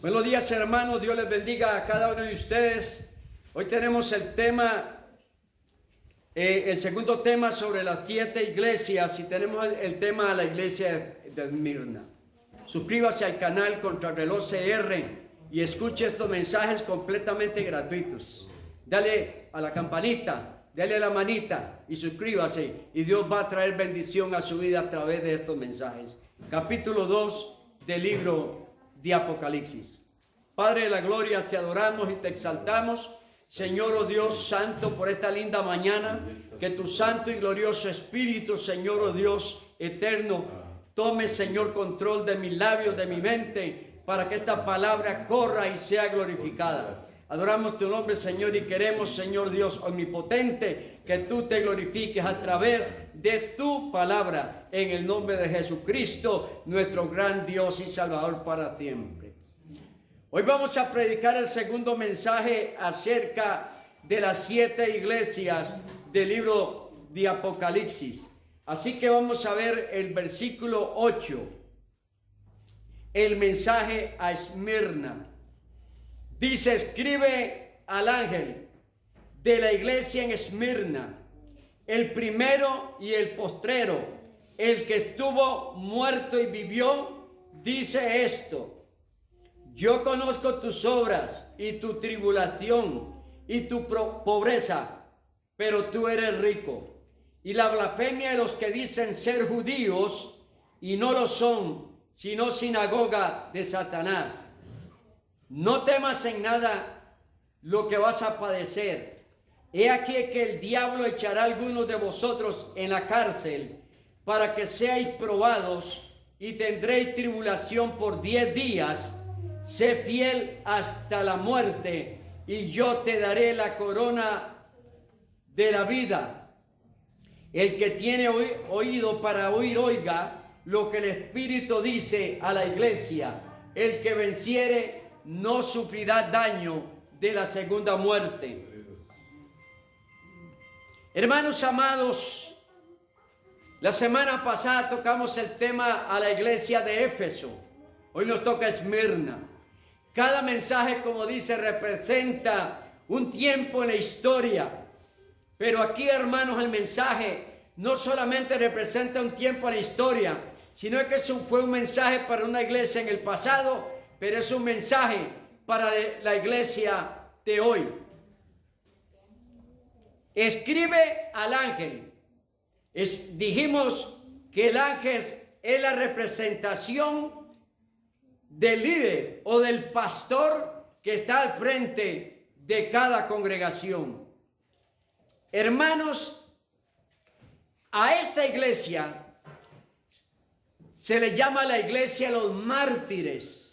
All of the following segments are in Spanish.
Buenos días, hermanos. Dios les bendiga a cada uno de ustedes. Hoy tenemos el tema, el segundo tema sobre las 7 iglesias, y tenemos el tema de la iglesia de Esmirna. Suscríbase al canal Contrarreloj CR y escuche estos mensajes completamente gratuitos. Dale a la campanita, dale a la manita y suscríbase, y Dios va a traer bendición a su vida a través de estos mensajes. Capítulo 2 del libro de Apocalipsis. Padre de la gloria, te adoramos y te exaltamos, Señor, oh Dios santo, por esta linda mañana. Que tu santo y glorioso Espíritu, Señor, oh Dios eterno, tome, Señor, control de mis labios, de mi mente, para que esta palabra corra y sea glorificada. Adoramos tu nombre, Señor, y queremos, Señor Dios omnipotente, que tú te glorifiques a través de tu palabra, en el nombre de Jesucristo, nuestro gran Dios y Salvador para siempre. Hoy vamos a predicar el segundo mensaje acerca de las 7 iglesias del libro de Apocalipsis. Así que vamos a ver el versículo 8, el mensaje a Esmirna. Dice: escribe al ángel de la iglesia en Esmirna, el primero y el postrero, el que estuvo muerto y vivió, dice esto: yo conozco tus obras y tu tribulación y tu pobreza, pero tú eres rico, y la blasfemia de los que dicen ser judíos y no lo son, sino sinagoga de Satanás. No temas en nada lo que vas a padecer. He aquí que el diablo echará a algunos de vosotros en la cárcel para que seáis probados, y tendréis tribulación por 10 días. Sé fiel hasta la muerte, y yo te daré la corona de la vida. El que tiene oído para oír, oiga lo que el Espíritu dice a la iglesia. El que venciere no sufrirá daño de la segunda muerte. Hermanos amados, la semana pasada tocamos el tema a la iglesia de Éfeso. Hoy nos toca Esmirna. Cada mensaje, como dice, representa un tiempo en la historia. Pero aquí, hermanos, el mensaje no solamente representa un tiempo en la historia, sino que eso fue un mensaje para una iglesia en el pasado, pero es un mensaje para la iglesia de hoy. Escribe al ángel. Dijimos que el ángel es la representación del líder o del pastor que está al frente de cada congregación. Hermanos, a esta iglesia se le llama la iglesia de los mártires.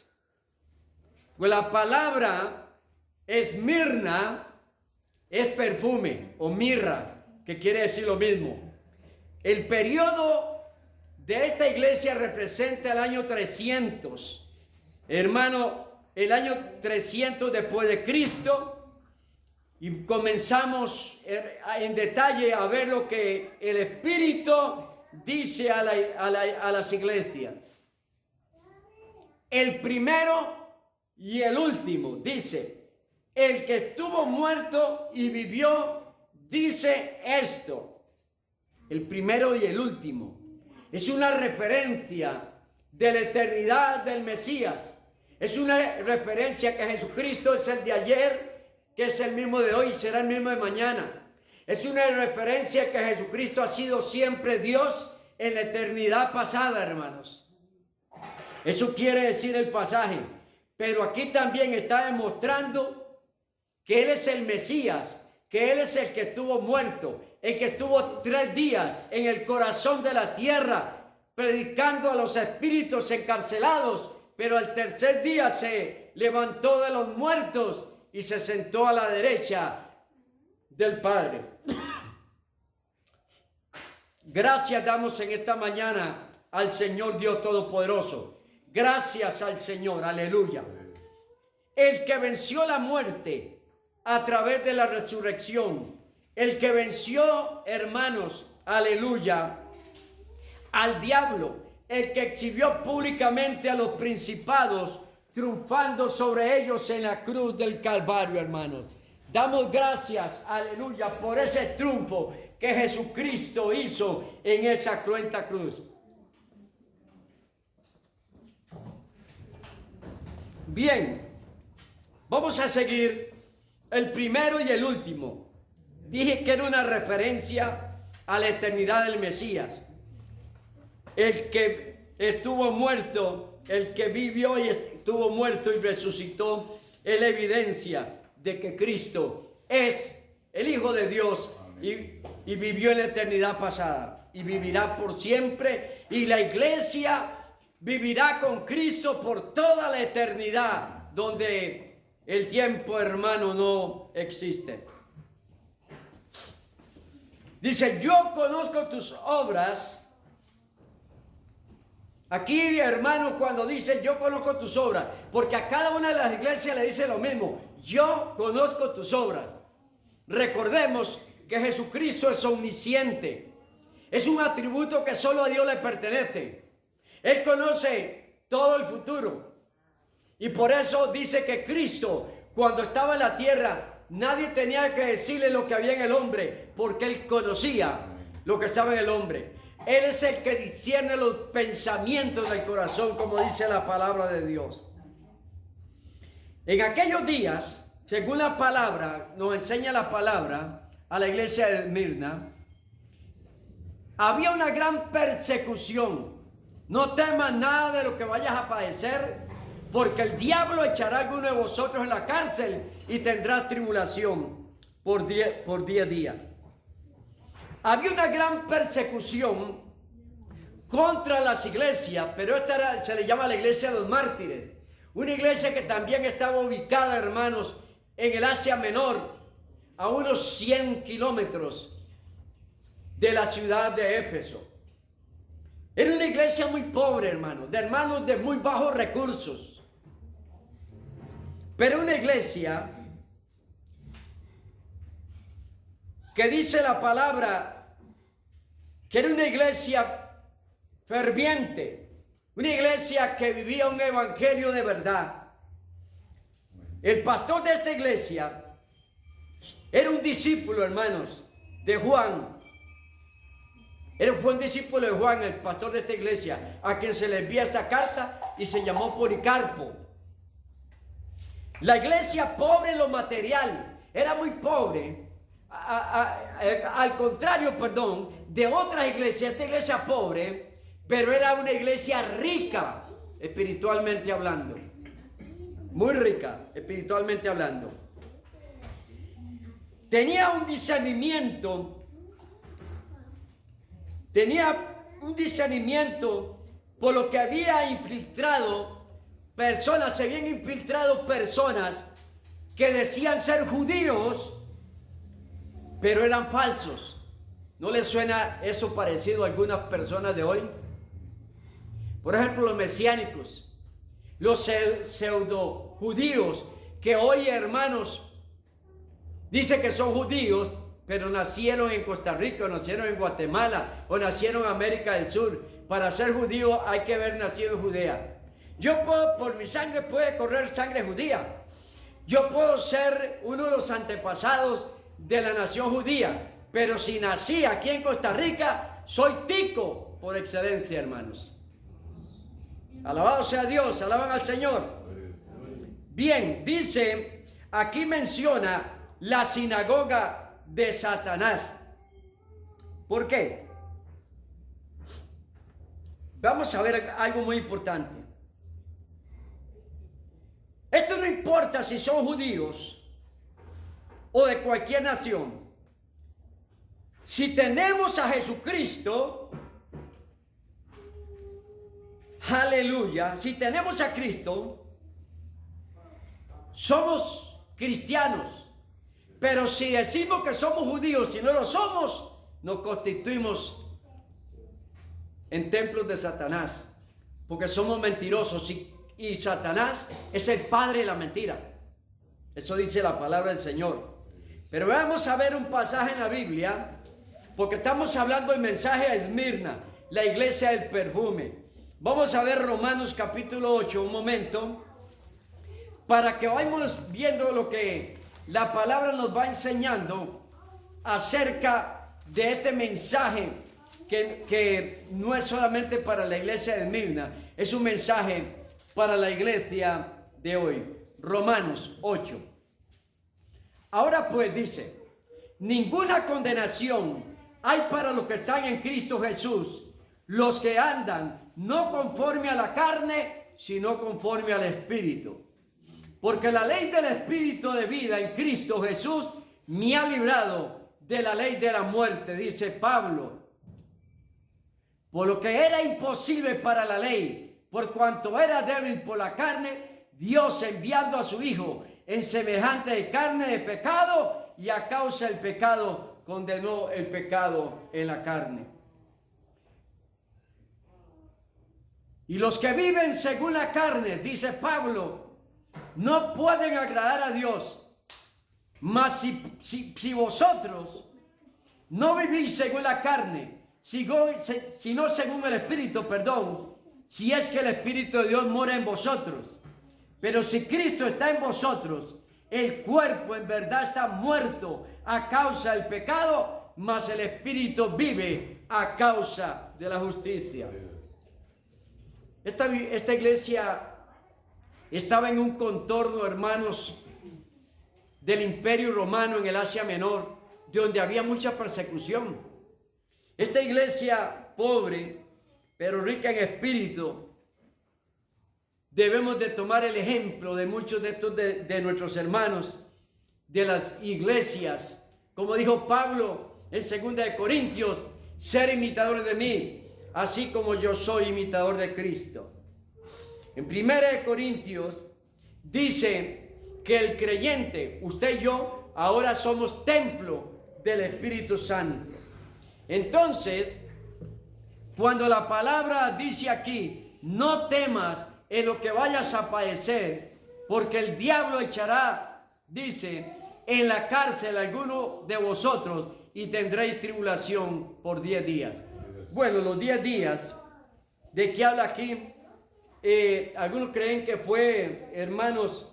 Pues la palabra Esmirna es perfume o mirra, que quiere decir lo mismo. El periodo de esta iglesia representa el año 300. Hermano, el año 300 después de Cristo, y comenzamos en detalle a ver lo que el Espíritu dice a las iglesias. El primero y el último, dice: el que estuvo muerto y vivió, dice esto. El primero y el último es una referencia de la eternidad del Mesías. Es una referencia que Jesucristo es el de ayer, que es el mismo de hoy y será el mismo de mañana. Es una referencia que Jesucristo ha sido siempre Dios en la eternidad pasada, hermanos. Eso quiere decir el pasaje. Pero aquí también está demostrando que Él es el Mesías, que Él es el que estuvo muerto, el que estuvo 3 días en el corazón de la tierra, predicando a los espíritus encarcelados, pero al tercer día se levantó de los muertos y se sentó a la derecha del Padre. Gracias damos en esta mañana al Señor Dios Todopoderoso. Gracias al Señor, aleluya. El que venció la muerte a través de la resurrección, el que venció, hermanos, aleluya, al diablo, el que exhibió públicamente a los principados, triunfando sobre ellos en la cruz del Calvario, hermanos. Damos gracias, aleluya, por ese triunfo que Jesucristo hizo en esa cruenta cruz. Bien, vamos a seguir el primero y el último. Dije que era una referencia a la eternidad del Mesías. El que estuvo muerto, el que vivió y estuvo muerto y resucitó, es la evidencia de que Cristo es el Hijo de Dios y vivió en la eternidad pasada y vivirá por siempre, y la iglesia vivirá con Cristo por toda la eternidad, donde el tiempo, hermano, no existe. Dice, yo conozco tus obras. Aquí, hermano, cuando dice yo conozco tus obras, porque a cada una de las iglesias le dice lo mismo, yo conozco tus obras. Recordemos que Jesucristo es omnisciente. Es un atributo que solo a Dios le pertenece. Él conoce todo el futuro. Y por eso dice que Cristo, cuando estaba en la tierra, nadie tenía que decirle lo que había en el hombre, porque Él conocía lo que estaba en el hombre. Él es el que discierne los pensamientos del corazón, como dice la palabra de Dios. En aquellos días, según la palabra, nos enseña la palabra a la iglesia de Esmirna, había una gran persecución. No temas nada de lo que vayas a padecer, porque el diablo echará a alguno de vosotros en la cárcel y tendrá tribulación por 10 días. Había una gran persecución contra las iglesias, pero esta se le llama la iglesia de los mártires. Una iglesia que también estaba ubicada, hermanos, en el Asia Menor, a unos 100 kilómetros de la ciudad de Éfeso. Era una iglesia muy pobre, hermanos de muy bajos recursos. Pero una iglesia que dice la palabra que era una iglesia ferviente, una iglesia que vivía un evangelio de verdad. El pastor de esta iglesia era un discípulo, hermanos, de Juan. Fue un discípulo de Juan, el pastor de esta iglesia, a quien se le envía esta carta y se llamó Policarpo. La iglesia pobre en lo material, era muy pobre. Al contrario, de otras iglesias, esta iglesia pobre, pero era una iglesia rica espiritualmente hablando. Muy rica espiritualmente hablando. Tenía un discernimiento por lo que había infiltrado personas, se habían infiltrado personas que decían ser judíos, pero eran falsos. ¿No les suena eso parecido a algunas personas de hoy? Por ejemplo, los mesiánicos, los pseudo judíos, que hoy, hermanos, dicen que son judíos, pero nacieron en Costa Rica, o nacieron en Guatemala, o nacieron en América del Sur. Para ser judío hay que haber nacido en Judea. Yo puedo, por mi sangre puede correr sangre judía. Yo puedo ser uno de los antepasados de la nación judía, pero si nací aquí en Costa Rica, soy tico por excelencia, hermanos. Alabado sea Dios, alaban al Señor. Bien, dice, aquí menciona la sinagoga de Satanás. ¿Por qué? Vamos a ver algo muy importante. Esto no importa si son judíos o de cualquier nación. Si tenemos a Jesucristo, aleluya, si tenemos a Cristo, somos cristianos. Pero si decimos que somos judíos, si no lo somos, nos constituimos en templos de Satanás, porque somos mentirosos y Satanás es el padre de la mentira. Eso dice la palabra del Señor. Pero vamos a ver un pasaje en la Biblia, porque estamos hablando del mensaje a Esmirna, la iglesia del perfume. Vamos a ver Romanos capítulo 8 un momento, para que vayamos viendo lo que la palabra nos va enseñando acerca de este mensaje que no es solamente para la iglesia de Esmirna, es un mensaje para la iglesia de hoy. Romanos 8. Ahora pues dice: ninguna condenación hay para los que están en Cristo Jesús, los que andan no conforme a la carne, sino conforme al Espíritu. Porque la ley del Espíritu de vida en Cristo Jesús me ha librado de la ley de la muerte, dice Pablo. Por lo que era imposible para la ley, por cuanto era débil por la carne, Dios, enviando a su Hijo en semejante de carne de pecado, y a causa del pecado condenó el pecado en la carne. Y los que viven según la carne, dice Pablo, no pueden agradar a Dios. Mas si vosotros no vivís según la carne, sino según el Espíritu, si es que el Espíritu de Dios mora en vosotros. Pero si Cristo está en vosotros, el cuerpo en verdad está muerto a causa del pecado, mas el Espíritu vive a causa de la justicia. Esta iglesia estaba en un contorno, hermanos, del Imperio Romano en el Asia Menor, donde había mucha persecución. Esta iglesia pobre, pero rica en espíritu, debemos de tomar el ejemplo de muchos de estos de nuestros hermanos, de las iglesias, como dijo Pablo en 2 Corintios, ser imitadores de mí, así como yo soy imitador de Cristo. En 1 Corintios dice que el creyente, usted y yo, ahora somos templo del Espíritu Santo. Entonces, cuando la palabra dice aquí, no temas en lo que vayas a padecer, porque el diablo echará, dice, en la cárcel a alguno de vosotros y tendréis tribulación por 10 días. Bueno, los 10 días, ¿de qué habla aquí? Algunos creen que fue, hermanos,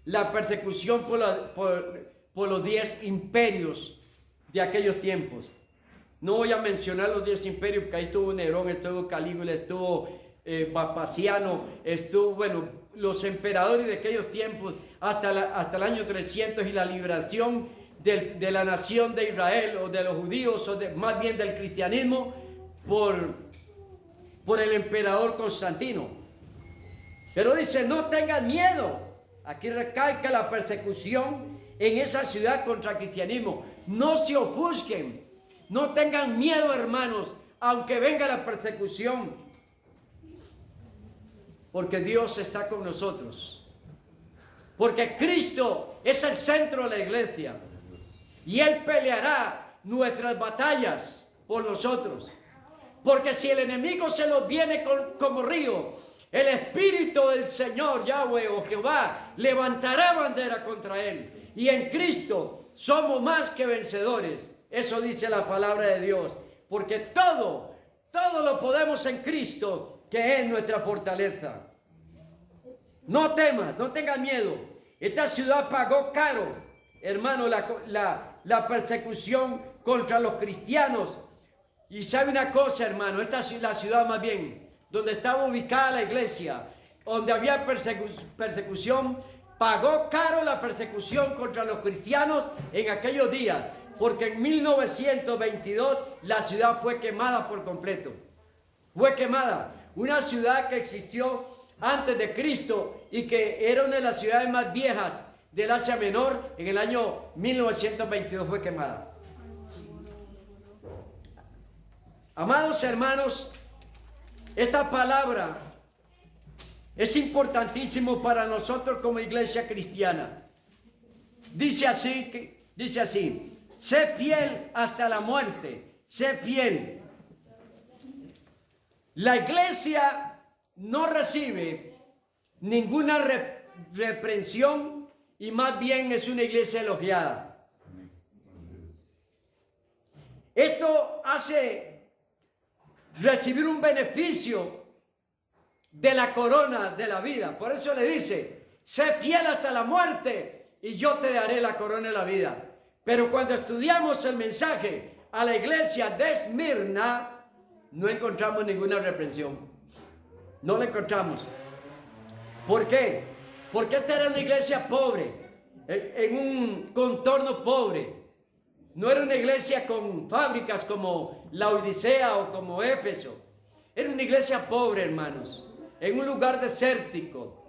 la persecución por los 10 imperios de aquellos tiempos. No voy a mencionar los 10 imperios, porque ahí estuvo Nerón, estuvo Calígula, estuvo Vespasiano, estuvo, bueno, los emperadores de aquellos tiempos hasta el año 300 y la liberación de la nación de Israel o de los judíos o más bien del cristianismo por el emperador Constantino. Pero dice, no tengan miedo. Aquí recalca la persecución en esa ciudad contra el cristianismo. No se ofusquen, no tengan miedo, hermanos, aunque venga la persecución, porque Dios está con nosotros, porque Cristo es el centro de la iglesia y Él peleará nuestras batallas por nosotros, porque si el enemigo se nos viene como río, el Espíritu del Señor, Yahweh o Jehová, levantará bandera contra él. Y en Cristo somos más que vencedores. Eso dice la palabra de Dios. Porque todo lo podemos en Cristo, que es nuestra fortaleza. No temas, no tengas miedo. Esta ciudad pagó caro, hermano, la persecución contra los cristianos. Y sabe una cosa, hermano, esta es la ciudad más bien, donde estaba ubicada la iglesia, donde había persecución, pagó caro la persecución contra los cristianos en aquellos días, porque en 1922 la ciudad fue quemada por completo. Fue quemada. Una ciudad que existió antes de Cristo y que era una de las ciudades más viejas del Asia Menor, en el año 1922 fue quemada. Amados hermanos, esta palabra es importantísimo para nosotros como iglesia cristiana. Dice así, sé fiel hasta la muerte, sé fiel. La iglesia no recibe ninguna reprensión y más bien es una iglesia elogiada. Esto hace recibir un beneficio de la corona de la vida. Por eso le dice, sé fiel hasta la muerte y yo te daré la corona de la vida. Pero cuando estudiamos el mensaje a la iglesia de Esmirna, no encontramos ninguna reprensión. No la encontramos. ¿Por qué? Porque esta era una iglesia pobre, en un contorno pobre. No era una iglesia con fábricas como la Odisea o como Éfeso. Era una iglesia pobre, hermanos, en un lugar desértico.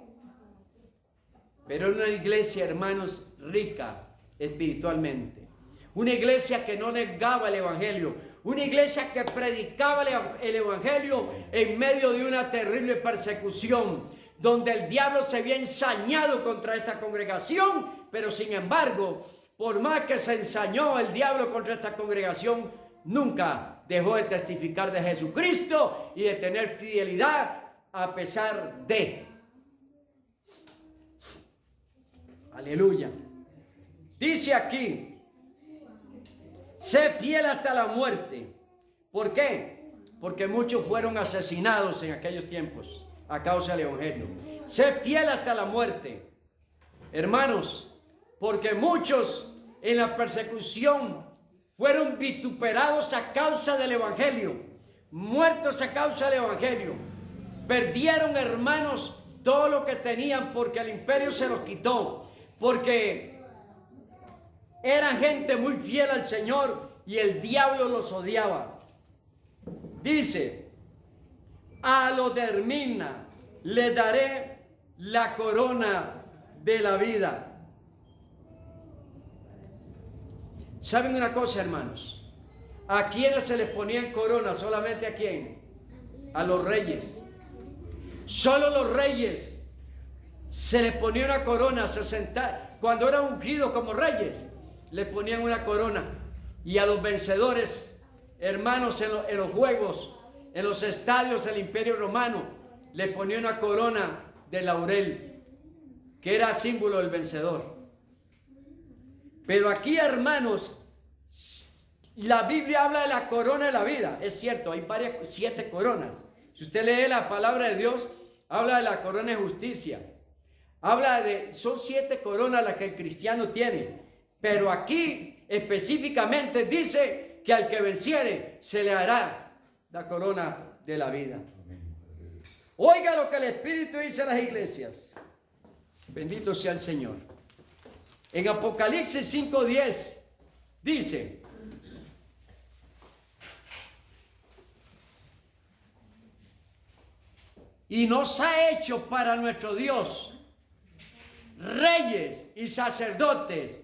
Pero era una iglesia, hermanos, rica espiritualmente. Una iglesia que no negaba el evangelio. Una iglesia que predicaba el evangelio en medio de una terrible persecución, donde el diablo se había ensañado contra esta congregación, pero sin embargo, por más que se ensañó el diablo contra esta congregación, nunca dejó de testificar de Jesucristo y de tener fidelidad a pesar de. Aleluya. Dice aquí, sé fiel hasta la muerte. ¿Por qué? Porque muchos fueron asesinados en aquellos tiempos a causa del evangelio. Sé fiel hasta la muerte. Hermanos, porque muchos en la persecución fueron vituperados a causa del evangelio, muertos a causa del evangelio. Perdieron, hermanos, todo lo que tenían porque el imperio se los quitó, porque eran gente muy fiel al Señor y el diablo los odiaba. Dice, a los de Esmirna le daré la corona de la vida. ¿Saben una cosa, hermanos? ¿A quiénes se les ponían corona? ¿Solamente a quién? A los reyes. Solo los reyes se les ponía una corona. Cuando eran ungidos como reyes, le ponían una corona. Y a los vencedores, hermanos, en los juegos, en los estadios del Imperio Romano, le ponía una corona de laurel, que era símbolo del vencedor. Pero aquí, hermanos, la Biblia habla de la corona de la vida. Es cierto, hay 7 coronas. Si usted lee la palabra de Dios, habla de la corona de justicia. Son 7 coronas las que el cristiano tiene. Pero aquí específicamente dice que al que venciere se le hará la corona de la vida. Oiga lo que el Espíritu dice a las iglesias. Bendito sea el Señor. En Apocalipsis 5:10 dice, y nos ha hecho para nuestro Dios reyes y sacerdotes.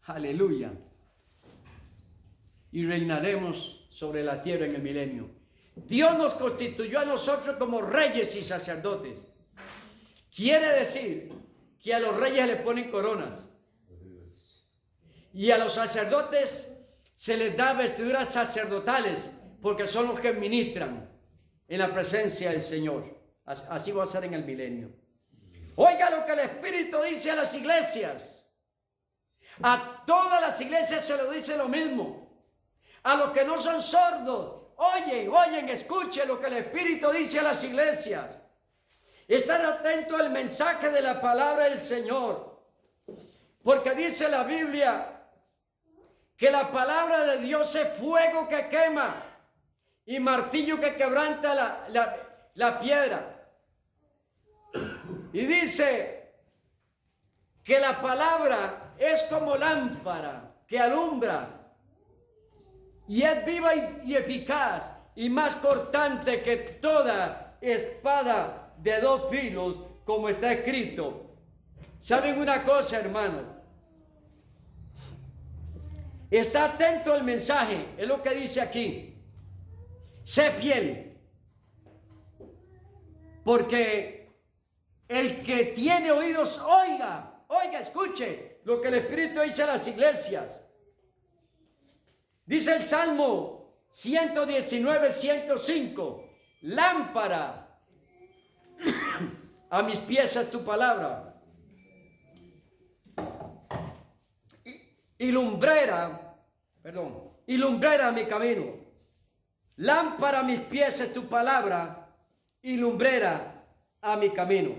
Aleluya. Y reinaremos sobre la tierra en el milenio. Dios nos constituyó a nosotros como reyes y sacerdotes. Quiere decir que a los reyes le ponen coronas. Y a los sacerdotes se les da vestiduras sacerdotales, porque son los que ministran en la presencia del Señor. Así va a ser en el milenio. Oiga lo que el Espíritu dice a las iglesias. A todas las iglesias se lo dice lo mismo. A los que no son sordos, oyen, escuchen lo que el Espíritu dice a las iglesias. Estar atento al mensaje de la palabra del Señor. Porque dice la Biblia que la palabra de Dios es fuego que quema y martillo que quebranta la piedra. Y dice que la palabra es como lámpara que alumbra y es viva y eficaz y más cortante que toda espada de 2 filos, como está escrito. ¿Saben una cosa, hermano? Está atento al mensaje, es lo que dice aquí. Sé fiel, porque el que tiene oídos, oiga, escuche lo que el Espíritu dice a las iglesias. Dice el Salmo 119, 105, lámpara a mis pies es tu palabra y lumbrera a mi camino. Lámpara a mis pies es tu palabra y lumbrera a mi camino.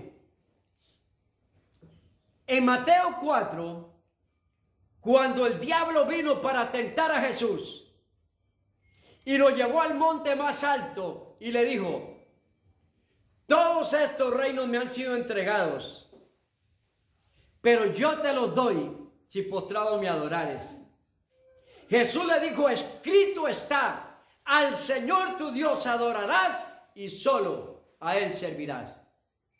En Mateo 4, cuando el diablo vino para tentar a Jesús y lo llevó al monte más alto y le dijo: todos estos reinos me han sido entregados, pero yo te los doy si postrado me adorares. Jesús le dijo: escrito está, al Señor tu Dios adorarás y solo a Él servirás.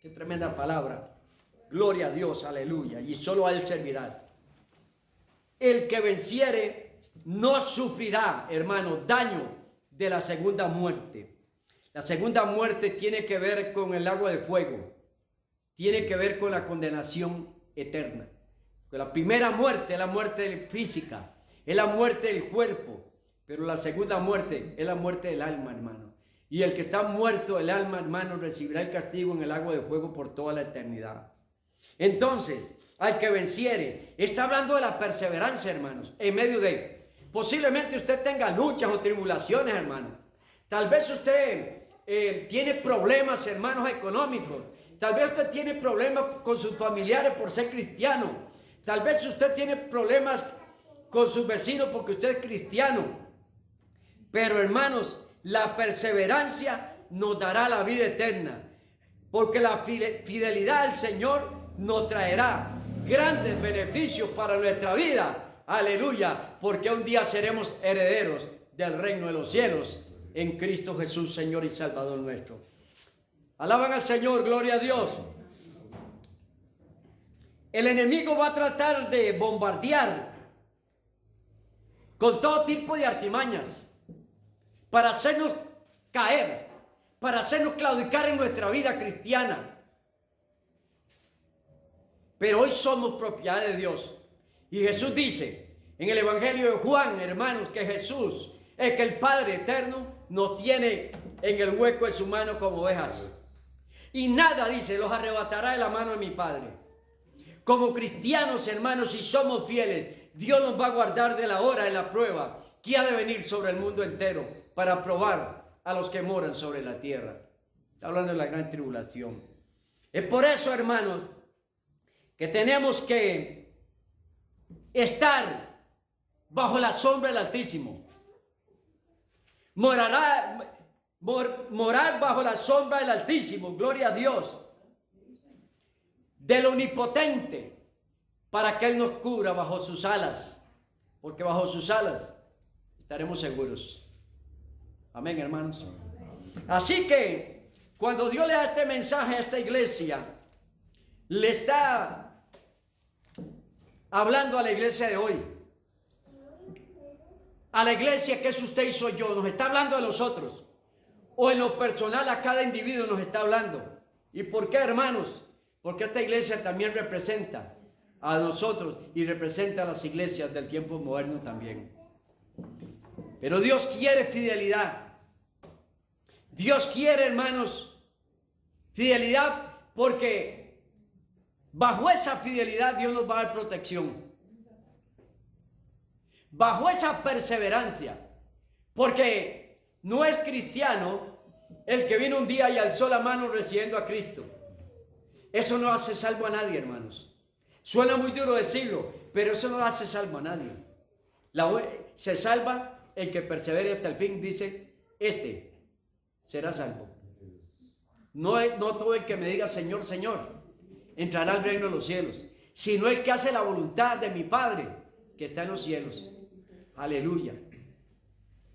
Qué tremenda palabra. Gloria a Dios, aleluya. Y solo a Él servirás. El que venciere no sufrirá, hermano, daño de la segunda muerte. La segunda muerte tiene que ver con el lago de fuego. Tiene que ver con la condenación eterna. Porque la primera muerte es la muerte física, es la muerte del cuerpo. Pero la segunda muerte es la muerte del alma, hermano. Y el que está muerto del alma, hermano, recibirá el castigo en el lago de fuego por toda la eternidad. Entonces, al que venciere, está hablando de la perseverancia, hermanos, en medio de, posiblemente usted tenga luchas o tribulaciones, hermano. Tal vez usted tiene problemas, hermanos, económicos. Tal vez usted tiene problemas con sus familiares por ser cristiano. Tal vez usted tiene problemas con sus vecinos porque usted es cristiano. Pero, hermanos, la perseverancia nos dará la vida eterna. Porque la fidelidad al Señor nos traerá grandes beneficios para nuestra vida. Aleluya. Porque un día seremos herederos del reino de los cielos en Cristo Jesús, Señor y Salvador nuestro. Alaban al Señor, gloria a Dios. El enemigo va a tratar de bombardear con todo tipo de artimañas para hacernos caer, para hacernos claudicar en nuestra vida cristiana. Pero hoy somos propiedad de Dios. Y Jesús dice en el Evangelio de Juan, hermanos, que Jesús es que el Padre eterno nos tiene en el hueco de su mano como ovejas. Y nada, dice, los arrebatará de la mano de mi Padre. Como cristianos, hermanos, si somos fieles, Dios nos va a guardar de la hora de la prueba que ha de venir sobre el mundo entero para probar a los que moran sobre la tierra. Está hablando de la gran tribulación. Es por eso, hermanos, que tenemos que estar bajo la sombra del Altísimo. Morar bajo la sombra del Altísimo, gloria a Dios, del Omnipotente, para que Él nos cubra bajo sus alas, porque bajo sus alas estaremos seguros. Amén, hermanos. Así que cuando Dios le da este mensaje a esta iglesia, le está hablando a la iglesia de hoy, a la iglesia que es usted y soy yo, nos está hablando de nosotros, o en lo personal a cada individuo nos está hablando. ¿Y por qué, hermanos? Porque esta iglesia también representa a nosotros y representa a las iglesias del tiempo moderno también. Pero Dios quiere fidelidad. Dios quiere, hermanos, fidelidad, porque bajo esa fidelidad Dios nos va a dar protección. Bajo esa perseverancia, porque no es cristiano el que vino un día y alzó la mano recibiendo a Cristo. Eso no hace salvo a nadie, hermanos. Suena muy duro decirlo, pero eso no hace salvo a nadie. Se salva el que persevere hasta el fin, dice, este será salvo. No todo el que me diga Señor, Señor, entrará al reino de los cielos, sino el que hace la voluntad de mi Padre que está en los cielos. Aleluya.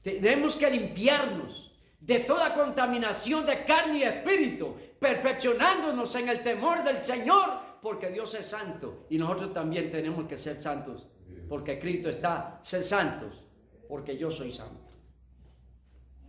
Tenemos que limpiarnos de toda contaminación de carne y espíritu, perfeccionándonos en el temor del Señor, porque Dios es santo y nosotros también tenemos que ser santos, porque Cristo está, ser santos, porque yo soy santo.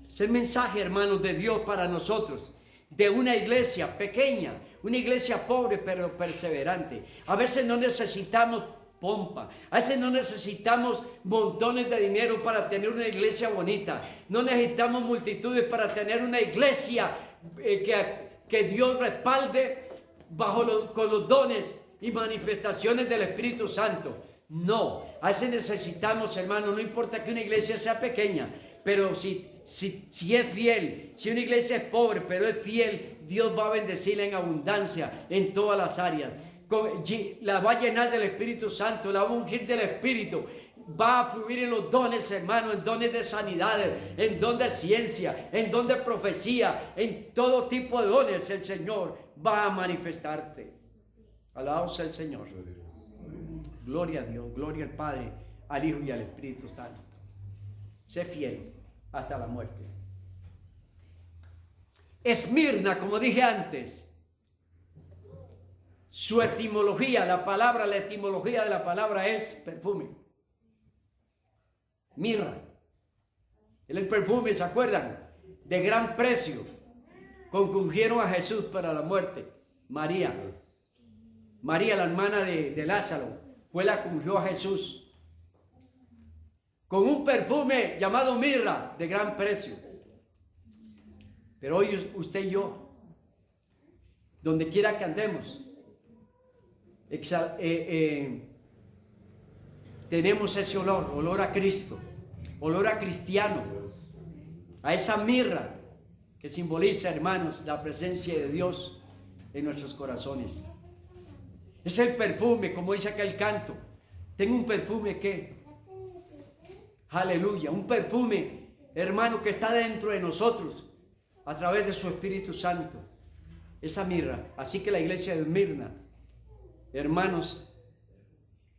Es el mensaje, hermanos, de Dios para nosotros, de una iglesia pequeña, una iglesia pobre pero perseverante. A veces no necesitamos pompa, a veces no necesitamos montones de dinero para tener una iglesia bonita, no necesitamos multitudes para tener una iglesia que Dios respalde con los dones y manifestaciones del Espíritu Santo. No, a veces necesitamos, hermano, no importa que una iglesia sea pequeña, pero si Si es fiel, si una iglesia es pobre, pero es fiel, Dios va a bendecirla en abundancia en todas las áreas. La va a llenar del Espíritu Santo, la va a ungir del Espíritu. Va a fluir en los dones, hermano, en dones de sanidades, en don de ciencia, en don de profecía, en todo tipo de dones. El Señor va a manifestarte. Alabado sea el Señor. Gloria a Dios, gloria al Padre, al Hijo y al Espíritu Santo. Sé fiel hasta la muerte. Esmirna, como dije antes, su etimología, la etimología de la palabra es perfume. Mirra. El perfume, ¿se acuerdan? De gran precio. Con que ungieron a Jesús para la muerte. María, la hermana de Lázaro, fue la que ungió a Jesús. Con un perfume llamado mirra, de gran precio. Pero hoy usted y yo, donde quiera que andemos, tenemos ese olor a Cristo, olor a cristiano, a esa mirra que simboliza, hermanos, la presencia de Dios en nuestros corazones. Es el perfume, como dice aquel canto. Tengo un perfume que, aleluya, un perfume, hermano, que está dentro de nosotros a través de su Espíritu Santo. Esa mirra. Así que la iglesia de Esmirna, hermanos,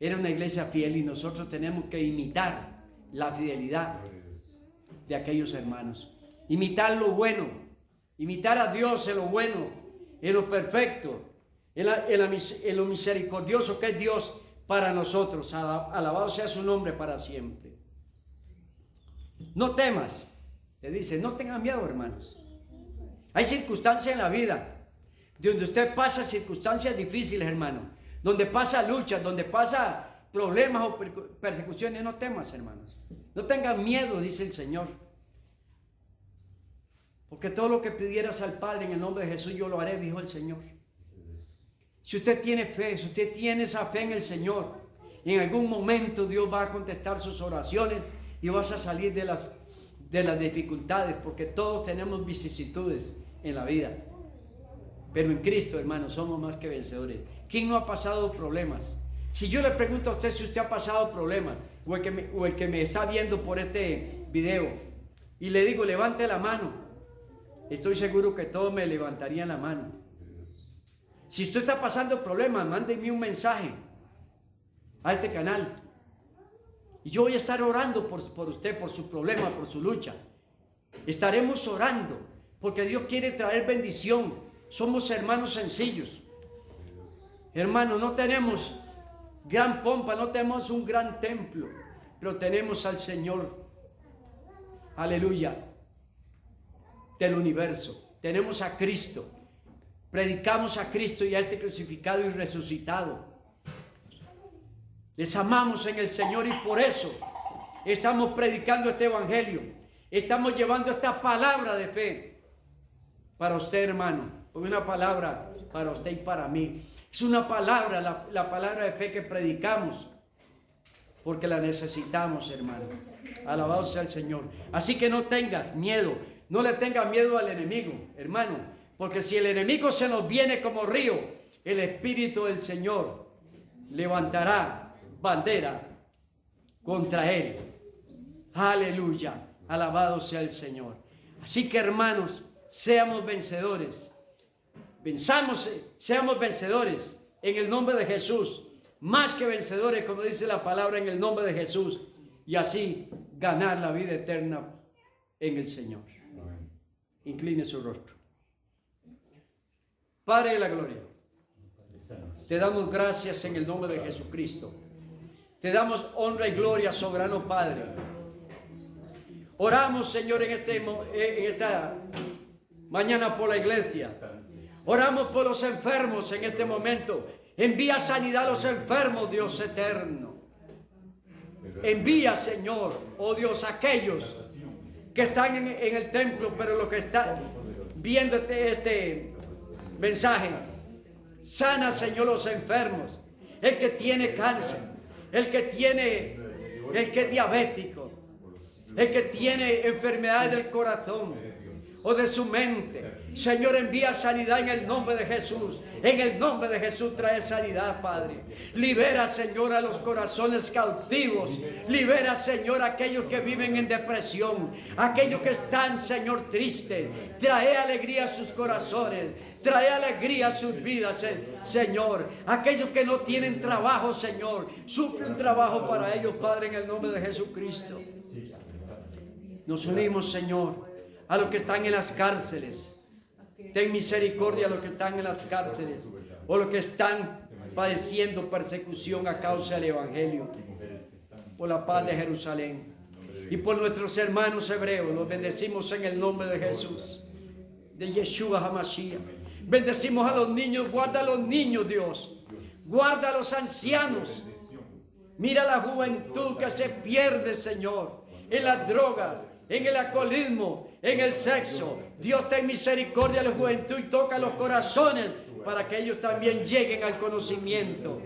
era una iglesia fiel y nosotros tenemos que imitar la fidelidad de aquellos hermanos. Imitar lo bueno, imitar a Dios en lo bueno, en lo perfecto, en lo misericordioso que es Dios para nosotros. Alabado sea su nombre para siempre. No temas, le dice, no tengan miedo, hermanos. Hay circunstancias en la vida donde usted pasa circunstancias difíciles, hermano, donde pasa luchas, donde pasa problemas o persecuciones. No temas, hermanos. No tengan miedo, dice el Señor. Porque todo lo que pidieras al Padre en el nombre de Jesús, yo lo haré, dijo el Señor. Si usted tiene fe, si usted tiene esa fe en el Señor, en algún momento Dios va a contestar sus oraciones y vas a salir de las dificultades, porque todos tenemos vicisitudes en la vida. Pero en Cristo, hermanos, somos más que vencedores. ¿Quién no ha pasado problemas? Si yo le pregunto a usted si usted ha pasado problemas, o el que me está viendo por este video, y le digo, levante la mano, estoy seguro que todos me levantarían la mano. Si usted está pasando problemas, mándeme un mensaje a este canal. Y yo voy a estar orando por usted, por su problema, por su lucha. Estaremos orando, porque Dios quiere traer bendición. Somos hermanos sencillos. Hermanos, no tenemos gran pompa, no tenemos un gran templo, pero tenemos al Señor, aleluya, del universo. Tenemos a Cristo. Predicamos a Cristo y a este crucificado y resucitado. Les amamos en el Señor y por eso estamos predicando este evangelio. Estamos llevando esta palabra de fe para usted, hermano. Porque una palabra para usted y para mí. Es una palabra, la palabra de fe que predicamos. Porque la necesitamos, hermano. Alabado sea el Señor. Así que no tengas miedo. No le tengas miedo al enemigo, hermano. Porque si el enemigo se nos viene como río, el Espíritu del Señor levantará bandera contra él. Aleluya. Alabado sea el Señor. Así que, hermanos, seamos vencedores. Seamos vencedores en el nombre de Jesús. Más que vencedores, como dice la palabra, en el nombre de Jesús. Y así ganar la vida eterna en el Señor. Amén. Incline su rostro. Padre de la gloria, te damos gracias en el nombre de Jesucristo. Te damos honra y gloria, soberano Padre. Oramos, Señor, en esta mañana por la iglesia. Oramos por los enfermos en este momento. Envía sanidad a los enfermos, Dios eterno. Envía, Señor, oh Dios, a aquellos que están en el templo, pero los que están viendo este mensaje. Sana, Señor, los enfermos. El que tiene cáncer, el que es diabético, el que tiene enfermedades del corazón o de su mente. Señor, envía sanidad en el nombre de Jesús. En el nombre de Jesús trae sanidad, Padre. Libera, Señor, a los corazones cautivos. Libera, Señor, a aquellos que viven en depresión. Aquellos que están, Señor, tristes. Trae alegría a sus corazones. Trae alegría a sus vidas, Señor. Aquellos que no tienen trabajo, Señor. Suple un trabajo para ellos, Padre, en el nombre de Jesucristo. Nos unimos, Señor, a los que están en las cárceles. Ten misericordia a los que están en las cárceles o los que están padeciendo persecución a causa del Evangelio. Por la paz de Jerusalén y por nuestros hermanos hebreos, los bendecimos en el nombre de Jesús, de Yeshua HaMashiach. Bendecimos a los niños, guarda a los niños, Dios. Guarda a los ancianos. Mira la juventud que se pierde, Señor, en las drogas, en el alcoholismo, en el sexo. Dios, ten misericordia de la juventud y toca los corazones para que ellos también lleguen al conocimiento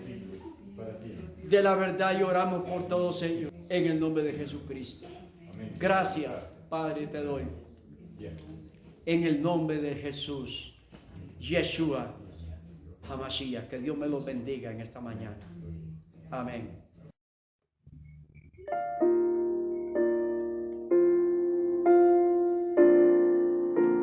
de la verdad, y oramos por todos ellos en el nombre de Jesucristo. Gracias, Padre, te doy en el nombre de Jesús, Yeshua HaMashiach. Que Dios me los bendiga en esta mañana. Amén.